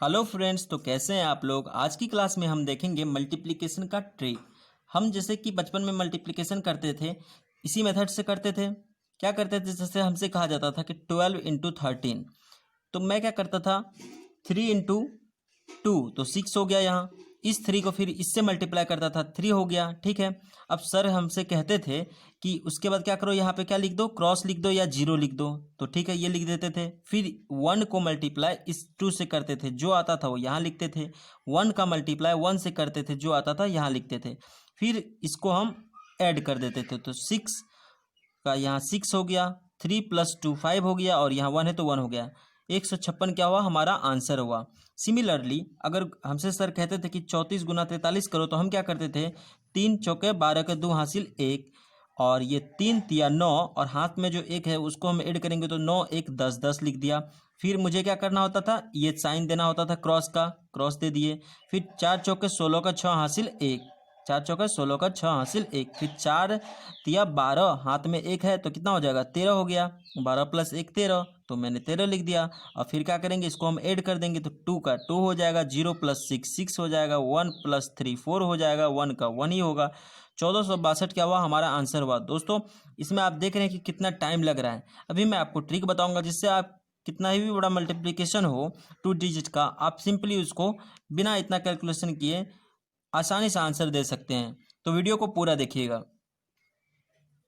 Hello friends, तो कैसे हैं आप लोग। आज की क्लास में हम देखेंगे मल्टीप्लिकेशन का ट्रिक। हम जैसे कि बचपन में मल्टीप्लिकेशन करते थे, इसी मेथड से करते थे। क्या करते थे, जैसे हमसे कहा जाता था कि 12 × 13, तो मैं क्या करता था 3 × 2 तो 6 हो गया। यहाँ इस 3 को फिर इससे मल्टीप्लाई करता था, 3 हो गया। ठीक है, अब सर हमसे कहते थे कि उसके बाद क्या करो, यहाँ पे क्या लिख दो, क्रॉस लिख दो या जीरो लिख दो। तो ठीक है, ये लिख देते थे। फिर 1 को मल्टीप्लाई इस 2 से करते थे, जो आता था वो यहाँ लिखते थे। 1 का मल्टीप्लाई 1 से करते थे, जो आता था यहाँ लिखते थे। फिर इसको हम ऐड कर देते थे, तो 6 का यहाँ 6 हो गया, 3 + 2 5 हो गया, और यहाँ 1 है तो 1 हो गया। 156 क्या हुआ, हमारा आंसर हुआ। सिमिलरली अगर हमसे सर कहते थे कि 34 × 43 करो, तो हम क्या करते थे, 3 चौके 12 के 2 हासिल 1, और ये 3 तिया 9, और हाथ में जो 1 है उसको हम ऐड करेंगे तो 9 1 10 10 लिख दिया। फिर मुझे क्या करना होता था, ये साइन देना होता था क्रॉस का, क्रॉस दे दिए। फिर 4 चौके 16 का 6 हासिल 1, 4 चौके 16 का 6 हासिल 1, फिर 4 तिया 12, हाथ में 1 है तो कितना हो जाएगा, 13 हो गया। 12 + 1 13, तो मैंने 13 लिख दिया। और फिर क्या करेंगे, इसको हम ऐड कर देंगे तो 2 का 2 हो जाएगा, 0 + 6 6 हो जाएगा, 1 + 3 4 हो जाएगा, 1 का 1 ही होगा। 1462 क्या हुआ, हमारा आंसर हुआ। दोस्तों इसमें आप देख रहे हैं कि कितना टाइम लग रहा है। अभी मैं आपको ट्रिक बताऊंगा जिससे आप कितना ही भी बड़ा मल्टीप्लिकेशन हो 2 डिजिट का, आप सिंपली उसको बिना इतना कैलकुलेशन किए आसानी से आंसर दे सकते हैं। तो वीडियो को पूरा देखिएगा।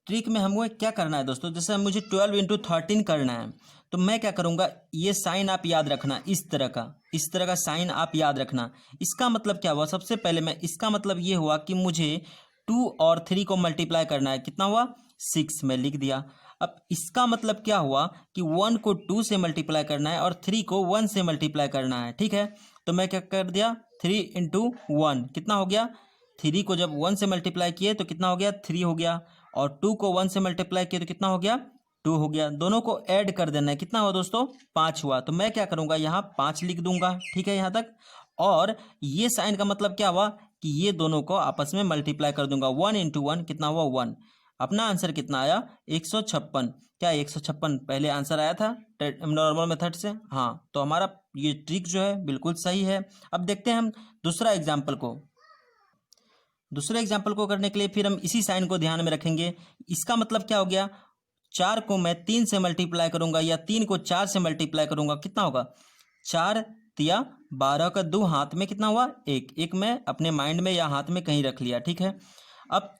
ट्रिक में हमें क्या करना है दोस्तों, जैसे मुझे 12 × 13 करना है, तो मैं क्या करूँगा, ये साइन आप याद रखना, इस तरह का साइन आप याद रखना। इसका मतलब क्या हुआ, सबसे पहले मैं इसका मतलब ये हुआ कि मुझे 2 और 3 को मल्टीप्लाई करना है। कितना हुआ, 6 में लिख दिया। अब इसका मतलब क्या हुआ कि 1 को 2 से मल्टीप्लाई करना है और 3 को 1 से मल्टीप्लाई करना है। ठीक है, तो मैं क्या कर दिया, 3 × 1 कितना हो गया, 3 को जब 1 से मल्टीप्लाई किए तो कितना हो गया, 3 हो गया, और 2 को 1 से मल्टीप्लाई किए तो कितना हो गया, 2 हो गया। दोनों को ऐड कर देना है, कितना हुआ दोस्तों, 5 हुआ। तो मैं क्या करूंगा, यहाँ 5 लिख दूंगा। ठीक है, यहाँ तक। और ये साइन का मतलब क्या हुआ कि ये दोनों को आपस में मल्टीप्लाई कर दूंगा। 1 × 1 कितना हुआ, 1। अपना आंसर कितना आया, 156। क्या 156 पहले आंसर आया था नॉर्मल मेथड से? हाँ, तो हमारा ये ट्रिक जो है बिल्कुल सही है। अब देखते हैं हम दूसरा एग्जाम्पल को। दूसरे एग्जाम्पल को करने के लिए फिर हम इसी साइन को ध्यान में रखेंगे। इसका मतलब क्या हो गया, 4 को मैं 3 से मल्टीप्लाई करूंगा या 3 को 4 से मल्टीप्लाई करूंगा, कितना होगा, 4 तिया 12 का 2, हाथ में कितना हुआ, 1 1 मैं अपने माइंड में या हाथ में कहीं रख लिया। ठीक है, अब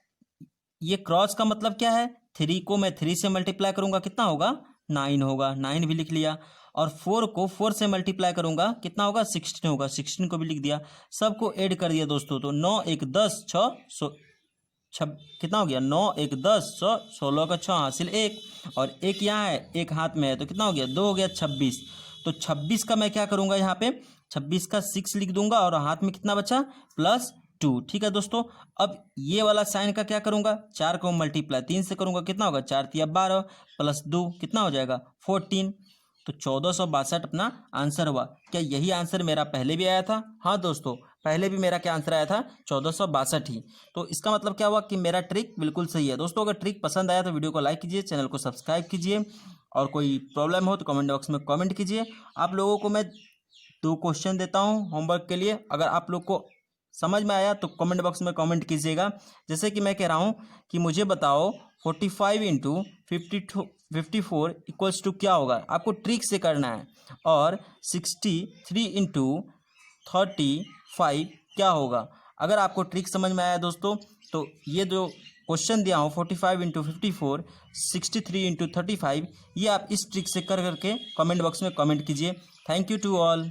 ये क्रॉस का मतलब क्या है, 3 को मैं 3 से मल्टीप्लाई करूंगा, कितना होगा, 9 होगा, 9 भी लिख लिया। और 4 को 4 से मल्टीप्लाई करूंगा, कितना होगा, 16 होगा, 16 को भी लिख दिया। सबको ऐड कर दिया दोस्तों, तो 9 1 10 6 कितना हो गया, 9 1 10 16 का 6 हासिल 1, और 1 यहाँ है, 1 हाथ में है तो कितना हो गया, 2 हो गया, 26। तो 26 का मैं क्या करूंगा, यहाँ पे 26 का 6 लिख दूंगा, और हाथ में कितना बचा, +2। ठीक है दोस्तों, अब ये वाला साइन का क्या करूंगा, 4 को मल्टीप्लाई 3 से करूंगा, कितना होगा, 4 तिया 12 +2 कितना हो जाएगा, 14। तो 1462 अपना आंसर हुआ। क्या यही आंसर मेरा पहले भी आया था? हाँ दोस्तों, पहले भी मेरा क्या आंसर आया था, 1462 ही। तो इसका मतलब क्या हुआ कि मेरा ट्रिक बिल्कुल सही है। दोस्तों अगर ट्रिक पसंद आया तो वीडियो को लाइक कीजिए, चैनल को सब्सक्राइब कीजिए, और कोई प्रॉब्लम हो तो कमेंट बॉक्स में कमेंट कीजिए। आप लोगों को मैं 2 क्वेश्चन देता हूँ होमवर्क के लिए, अगर आप लोग को समझ में आया तो कमेंट बॉक्स में कमेंट कीजिएगा। जैसे कि मैं कह रहा हूँ कि मुझे बताओ 45 × 54 = क्या होगा, आपको ट्रिक से करना है। और 63 × 35 क्या होगा। अगर आपको ट्रिक समझ में आया दोस्तों, तो ये जो क्वेश्चन दिया हूँ 45 × 54 63 × 35, ये आप इस ट्रिक से कर करके कमेंट बॉक्स में कमेंट कीजिए। Thank you to all.